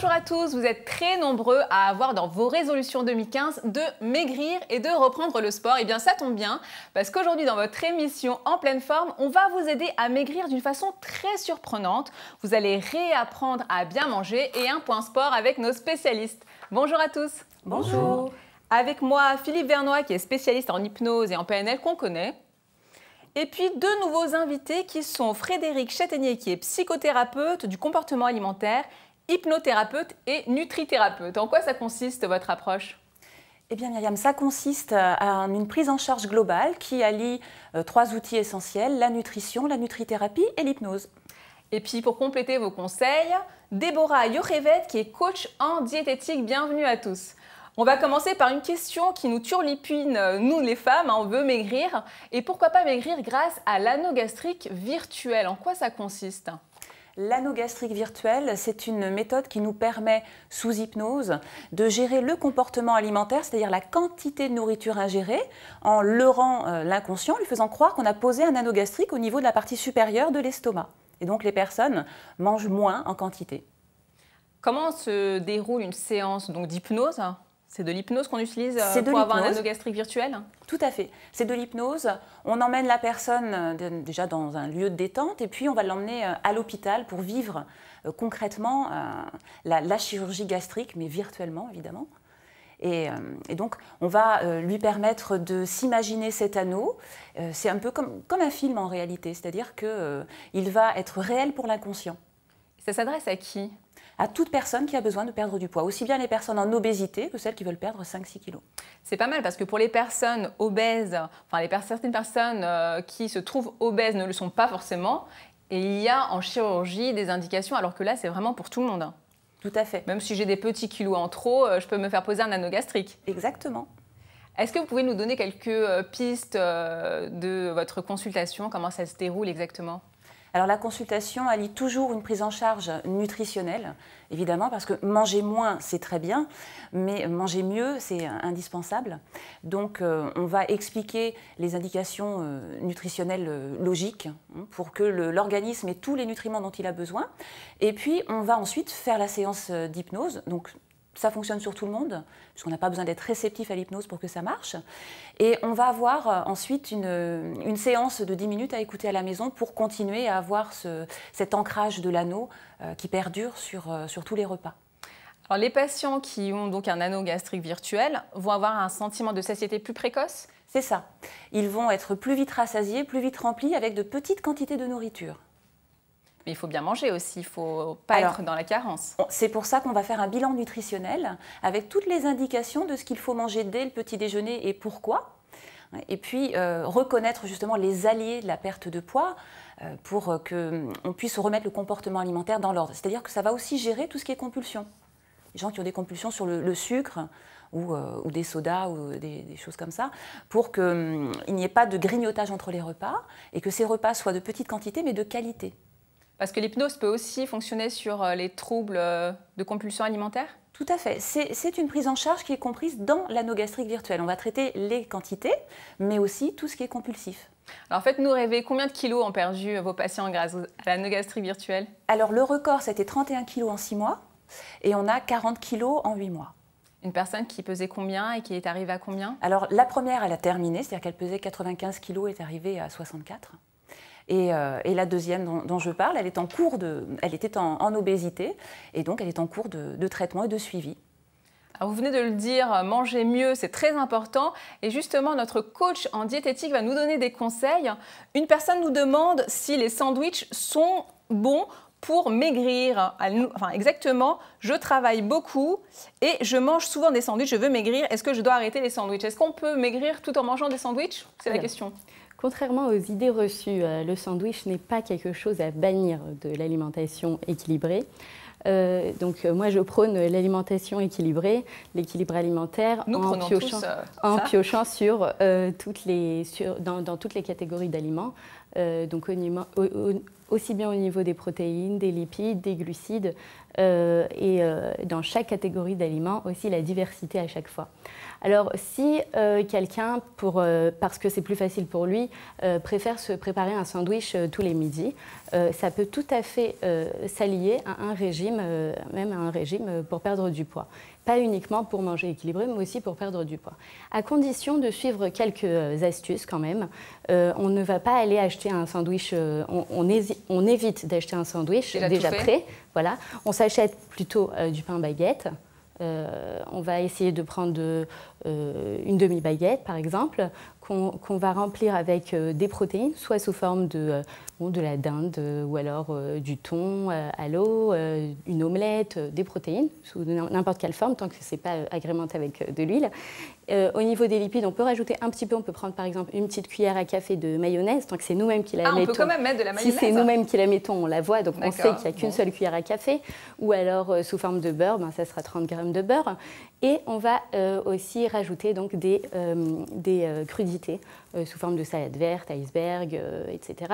Bonjour à tous, vous êtes très nombreux à avoir dans vos résolutions 2015 de maigrir et de reprendre le sport. Et bien ça tombe bien, parce qu'aujourd'hui dans votre émission En pleine forme, on va vous aider à maigrir d'une façon très surprenante. Vous allez réapprendre à bien manger et un point sport avec nos spécialistes. Bonjour à tous. Bonjour. Avec moi, Philippe Vernois qui est spécialiste en hypnose et en PNL qu'on connaît. Et puis deux nouveaux invités qui sont Frédéric Châtaignier qui est psychothérapeute du comportement alimentaire, hypnothérapeute et nutrithérapeute. En quoi ça consiste votre approche ? Eh bien Myriam, ça consiste à une prise en charge globale qui allie trois outils essentiels, la nutrition, la nutrithérapie et l'hypnose. Et puis pour compléter vos conseils, Déborah Yocheved qui est coach en diététique. Bienvenue à tous. On va commencer par une question qui nous turlupine, nous les femmes, on veut maigrir. Et pourquoi pas maigrir grâce à l'anneau gastrique virtuel? En quoi ça consiste ? L'anneau gastrique virtuel, c'est une méthode qui nous permet, sous hypnose, de gérer le comportement alimentaire, c'est-à-dire la quantité de nourriture ingérée, en leurrant l'inconscient, lui faisant croire qu'on a posé un anneau gastrique au niveau de la partie supérieure de l'estomac. Et donc les personnes mangent moins en quantité. Comment se déroule une séance d'hypnose ? C'est de l'hypnose qu'on utilise pour avoir un anneau gastrique virtuel ? Tout à fait. C'est de l'hypnose. On emmène la personne déjà dans un lieu de détente et puis on va l'emmener à l'hôpital pour vivre concrètement la chirurgie gastrique, mais virtuellement évidemment. Et donc, on va lui permettre de s'imaginer cet anneau. C'est un peu comme un film en réalité, c'est-à-dire qu'il va être réel pour l'inconscient. Ça s'adresse à qui ? À toute personne qui a besoin de perdre du poids, aussi bien les personnes en obésité que celles qui veulent perdre 5-6 kilos. C'est pas mal parce que pour les personnes obèses, certaines personnes qui se trouvent obèses ne le sont pas forcément, et il y a en chirurgie des indications alors que là c'est vraiment pour tout le monde. Tout à fait. Même si j'ai des petits kilos en trop, je peux me faire poser un anneau gastrique. Exactement. Est-ce que vous pouvez nous donner quelques pistes de votre consultation? Comment ça se déroule exactement? Alors la consultation allie toujours une prise en charge nutritionnelle, évidemment, parce que manger moins, c'est très bien, mais manger mieux, c'est indispensable. Donc on va expliquer les indications nutritionnelles logiques pour que l'organisme ait tous les nutriments dont il a besoin. Et puis on va ensuite faire la séance d'hypnose. Donc ça fonctionne sur tout le monde, puisqu'on n'a pas besoin d'être réceptif à l'hypnose pour que ça marche. Et on va avoir ensuite une séance de 10 minutes à écouter à la maison pour continuer à avoir cet ancrage de l'anneau qui perdure sur tous les repas. Alors les patients qui ont donc un anneau gastrique virtuel vont avoir un sentiment de satiété plus précoce? C'est ça. Ils vont être plus vite rassasiés, plus vite remplis avec de petites quantités de nourriture. Mais il faut bien manger aussi, il ne faut pas être dans la carence. C'est pour ça qu'on va faire un bilan nutritionnel avec toutes les indications de ce qu'il faut manger dès le petit déjeuner et pourquoi. Et puis reconnaître justement les alliés de la perte de poids pour qu'on puisse remettre le comportement alimentaire dans l'ordre. C'est-à-dire que ça va aussi gérer tout ce qui est compulsion. Les gens qui ont des compulsions sur le sucre ou des sodas ou des choses comme ça, pour qu'il n'y ait pas de grignotage entre les repas et que ces repas soient de petites quantités mais de qualité. Parce que l'hypnose peut aussi fonctionner sur les troubles de compulsion alimentaire? Tout à fait. C'est une prise en charge qui est comprise dans l'anneau gastrique virtuel. On va traiter les quantités, mais aussi tout ce qui est compulsif. Alors faites-nous rêver, combien de kilos ont perdu vos patients grâce à l'anneau gastrique virtuel? Alors le record, c'était 31 kilos en 6 mois et on a 40 kilos en 8 mois. Une personne qui pesait combien et qui est arrivée à combien? Alors la première, elle a terminé, c'est-à-dire qu'elle pesait 95 kilos et est arrivée à 64. Et la deuxième dont je parle, elle était en obésité et donc elle est en cours de traitement et de suivi. Alors vous venez de le dire, manger mieux, c'est très important. Et justement, notre coach en diététique va nous donner des conseils. Une personne nous demande si les sandwichs sont bons pour maigrir. Enfin, exactement, je travaille beaucoup et je mange souvent des sandwichs, je veux maigrir. Est-ce que je dois arrêter les sandwichs? Est-ce qu'on peut maigrir tout en mangeant des sandwichs? C'est la question. Contrairement aux idées reçues, le sandwich n'est pas quelque chose à bannir de l'alimentation équilibrée. Moi, je prône l'alimentation équilibrée, l'équilibre alimentaire en piochant dans toutes les catégories d'aliments, donc aussi bien au niveau des protéines, des lipides, des glucides, et dans chaque catégorie d'aliments aussi la diversité à chaque fois. Alors si quelqu'un, parce que c'est plus facile pour lui, préfère se préparer un sandwich tous les midis, ça peut tout à fait s'allier à un régime, même à un régime pour perdre du poids. Pas uniquement pour manger équilibré, mais aussi pour perdre du poids. À condition de suivre quelques astuces quand même. On ne va pas aller acheter un sandwich, on évite d'acheter un sandwich déjà prêt. Voilà. On s'achète plutôt du pain baguette. On va essayer de prendre une demi-baguette, par exemple, qu'on va remplir avec des protéines, soit sous forme de la dinde ou alors du thon à l'eau, une omelette, des protéines, sous n'importe quelle forme, tant que ce n'est pas agrémenté avec de l'huile. Au niveau des lipides, on peut rajouter un petit peu, on peut prendre par exemple une petite cuillère à café de mayonnaise, tant que c'est nous-mêmes qui la mettons. On peut quand même mettre de la mayonnaise. Si c'est nous-mêmes qui la mettons, on la voit, donc on sait qu'il n'y a qu'une seule cuillère à café. Ou alors sous forme de beurre, ça sera 30 grammes de beurre. Et on va aussi rajouter donc des crudités sous forme de salade verte, iceberg, etc.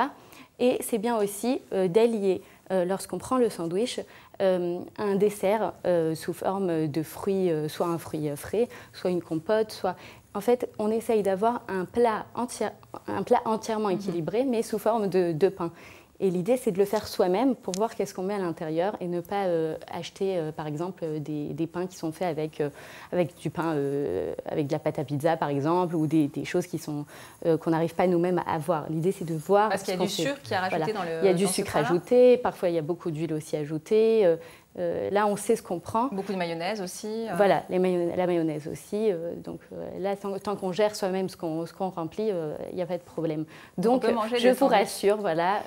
Et c'est bien aussi d'allier, lorsqu'on prend le sandwich, un dessert sous forme de fruits, soit un fruit frais, soit une compote, soit... En fait, on essaye d'avoir un plat entièrement équilibré, mais sous forme de pain. Et l'idée, c'est de le faire soi-même pour voir qu'est-ce qu'on met à l'intérieur et ne pas acheter, par exemple, des pains qui sont faits avec du pain, avec de la pâte à pizza, par exemple, ou des choses qu'on n'arrive pas nous-mêmes à avoir. L'idée, c'est de voir... Parce qu'il y a du sucre qui est rajouté dans le... Il y a du sucre ajouté, parfois il y a beaucoup d'huile aussi ajoutée. Là, on sait ce qu'on prend. Beaucoup de mayonnaise aussi. Voilà, la mayonnaise aussi. Donc là, tant qu'on gère soi-même ce qu'on remplit, il n'y a pas de problème. Donc, je vous rassure, voilà,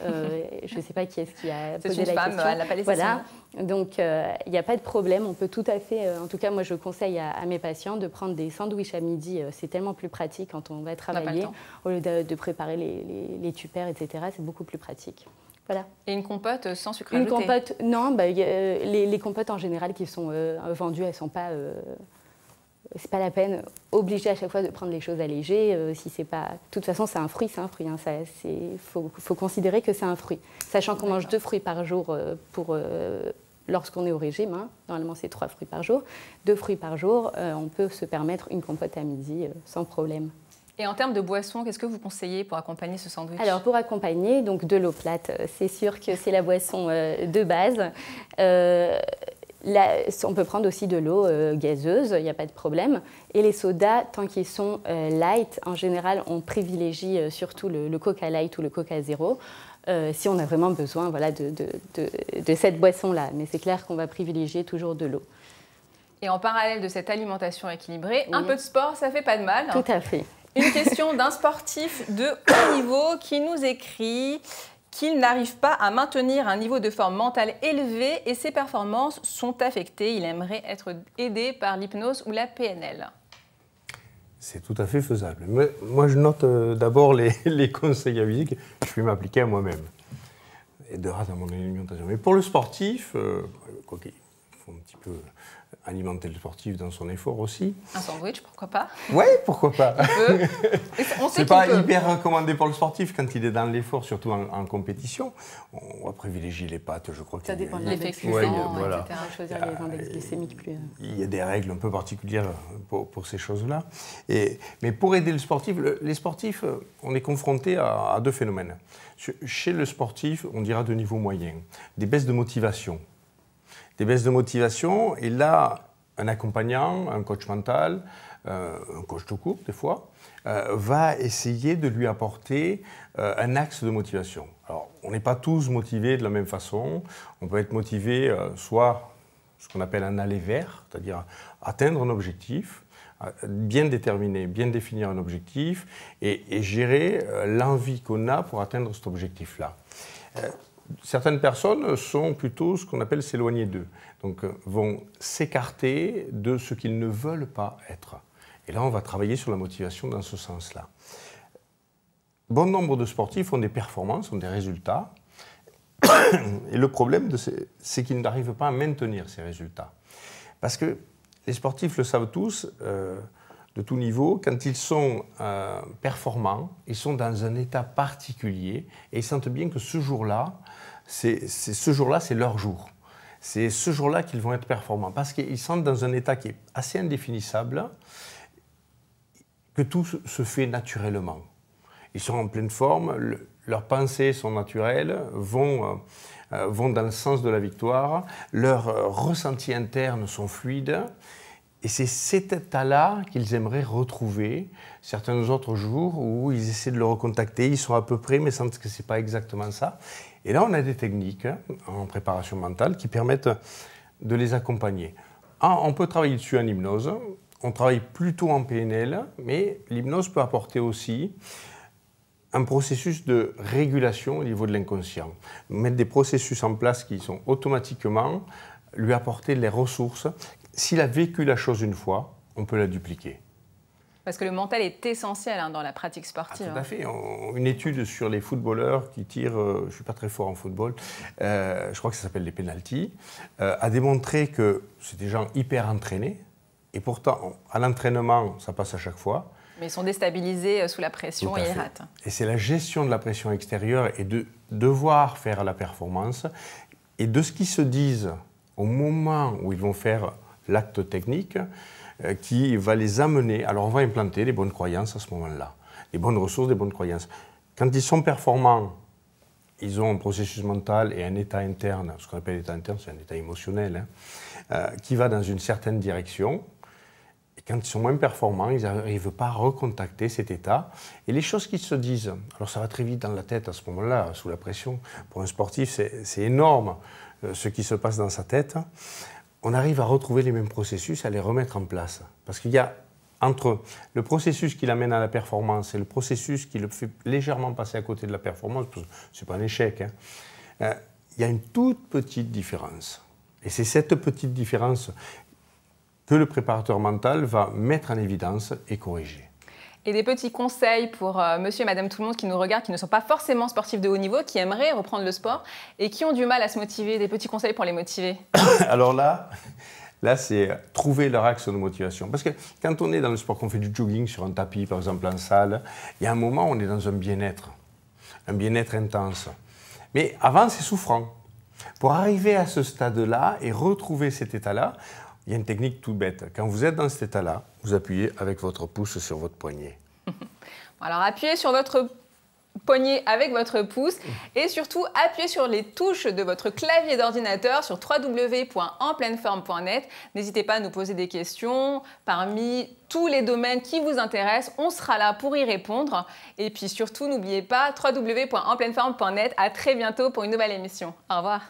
je ne sais pas qui est-ce qui a posé la question. C'est une femme, elle n'a pas laissé voilà. Donc, il n'y a pas de problème. On peut tout à fait, en tout cas, moi, je conseille à mes patients de prendre des sandwichs à midi. C'est tellement plus pratique quand on va travailler, au lieu de préparer les tupperwares, etc. C'est beaucoup plus pratique. Voilà. Et une compote sans sucre ajouté? Une compote, non. Les compotes en général qui sont vendues, elles sont pas. C'est pas la peine obligée à chaque fois de prendre les choses allégées. Si c'est pas. De toute façon, c'est un fruit, c'est un fruit. Faut considérer que c'est un fruit, sachant qu'on mange 2 fruits par jour lorsqu'on est au régime. Normalement, c'est 3 fruits par jour. 2 fruits par jour, on peut se permettre une compote à midi sans problème. Et en termes de boisson, qu'est-ce que vous conseillez pour accompagner ce sandwich? Alors, pour accompagner, donc de l'eau plate, c'est sûr que c'est la boisson de base. Là, on peut prendre aussi de l'eau gazeuse, il n'y a pas de problème. Et les sodas, tant qu'ils sont light, en général, on privilégie surtout le Coca Light ou le Coca Zéro. Si on a vraiment besoin de cette boisson-là. Mais c'est clair qu'on va privilégier toujours de l'eau. Et en parallèle de cette alimentation équilibrée, un peu de sport, ça ne fait pas de mal. Tout à fait. Une question d'un sportif de haut niveau qui nous écrit qu'il n'arrive pas à maintenir un niveau de forme mentale élevé et ses performances sont affectées. Il aimerait être aidé par l'hypnose ou la PNL. C'est tout à fait faisable. Mais moi, je note d'abord les conseils à vie que je peux m'appliquer à moi-même et de rate à mon alimentation. Mais pour le sportif, quoi qu'il faut un petit peu alimenter le sportif dans son effort aussi. Un sandwich, pourquoi pas? Oui, pourquoi pas. C'est pas hyper recommandé pour le sportif quand il est dans l'effort, surtout en compétition. On va privilégier les pâtes, je crois. Ça dépend de l'index glycémique, voilà. Choisir les index glycémiques plus... Il y a des règles un peu particulières pour ces choses-là. Mais pour aider le sportif, les sportifs, on est confronté à 2 phénomènes. Chez le sportif, on dira de niveau moyen, des baisses de motivation. Des baisses de motivation, et là, un accompagnant, un coach mental, un coach tout court des fois, va essayer de lui apporter un axe de motivation. Alors, on n'est pas tous motivés de la même façon. On peut être motivé soit ce qu'on appelle un aller vers, c'est-à-dire atteindre un objectif, bien déterminer, bien définir un objectif et gérer l'envie qu'on a pour atteindre cet objectif-là. Certaines personnes sont plutôt ce qu'on appelle s'éloigner d'eux, donc vont s'écarter de ce qu'ils ne veulent pas être. Et là, on va travailler sur la motivation dans ce sens-là. Bon nombre de sportifs ont des performances, ont des résultats, et le problème, c'est qu'ils n'arrivent pas à maintenir ces résultats. Parce que les sportifs le savent tous, de tout niveau, quand ils sont performants, ils sont dans un état particulier et ils sentent bien que ce jour-là, c'est leur jour. C'est ce jour-là qu'ils vont être performants parce qu'ils sentent dans un état qui est assez indéfinissable, que tout se fait naturellement. Ils sont en pleine forme, leurs pensées sont naturelles, vont dans le sens de la victoire, leurs ressentis internes sont fluides. Et c'est cet état-là qu'ils aimeraient retrouver certains autres jours où ils essaient de le recontacter, ils sont à peu près, mais sentent que ce n'est pas exactement ça. Et là, on a des techniques en préparation mentale qui permettent de les accompagner. On peut travailler dessus en hypnose, on travaille plutôt en PNL, mais l'hypnose peut apporter aussi un processus de régulation au niveau de l'inconscient. Mettre des processus en place qui sont automatiquement lui apporter les ressources. S'il a vécu la chose une fois, on peut la dupliquer. Parce que le mental est essentiel dans la pratique sportive. Tout à fait. Une étude sur les footballeurs qui tirent, je ne suis pas très fort en football, je crois que ça s'appelle les pénaltys, a démontré que c'est des gens hyper entraînés. Et pourtant, à l'entraînement, ça passe à chaque fois. Mais ils sont déstabilisés sous la pression et ils ratent. Et c'est la gestion de la pression extérieure et de devoir faire la performance et de ce qu'ils se disent au moment où ils vont faire l'acte technique qui va les amener. Alors on va implanter les bonnes croyances à ce moment-là, les bonnes ressources, les bonnes croyances. Quand ils sont performants, ils ont un processus mental et un état interne, ce qu'on appelle l'état interne, c'est un état émotionnel, qui va dans une certaine direction. Et quand ils sont moins performants, ils n'arrivent pas à recontacter cet état. Et les choses qu'ils se disent, alors ça va très vite dans la tête à ce moment-là, sous la pression. Pour un sportif, c'est énorme ce qui se passe dans sa tête. On arrive à retrouver les mêmes processus, à les remettre en place. Parce qu'il y a entre le processus qui l'amène à la performance et le processus qui le fait légèrement passer à côté de la performance, parce que ce n'est pas un échec, il y a une toute petite différence. Et c'est cette petite différence que le préparateur mental va mettre en évidence et corriger. Et des petits conseils pour monsieur et madame tout le monde qui nous regardent, qui ne sont pas forcément sportifs de haut niveau, qui aimeraient reprendre le sport et qui ont du mal à se motiver, des petits conseils pour les motiver? Alors là c'est trouver leur axe de motivation. Parce que quand on est dans le sport, qu'on fait du jogging sur un tapis, par exemple en salle, il y a un moment où on est dans un bien-être intense. Mais avant, c'est souffrant. Pour arriver à ce stade-là et retrouver cet état-là, il y a une technique toute bête. Quand vous êtes dans cet état-là, vous appuyez avec votre pouce sur votre poignet. Alors appuyez sur votre poignet avec votre pouce et surtout appuyez sur les touches de votre clavier d'ordinateur sur www.enpleineforme.net. N'hésitez pas à nous poser des questions parmi tous les domaines qui vous intéressent. On sera là pour y répondre. Et puis surtout, n'oubliez pas www.enpleineforme.net. À très bientôt pour une nouvelle émission. Au revoir.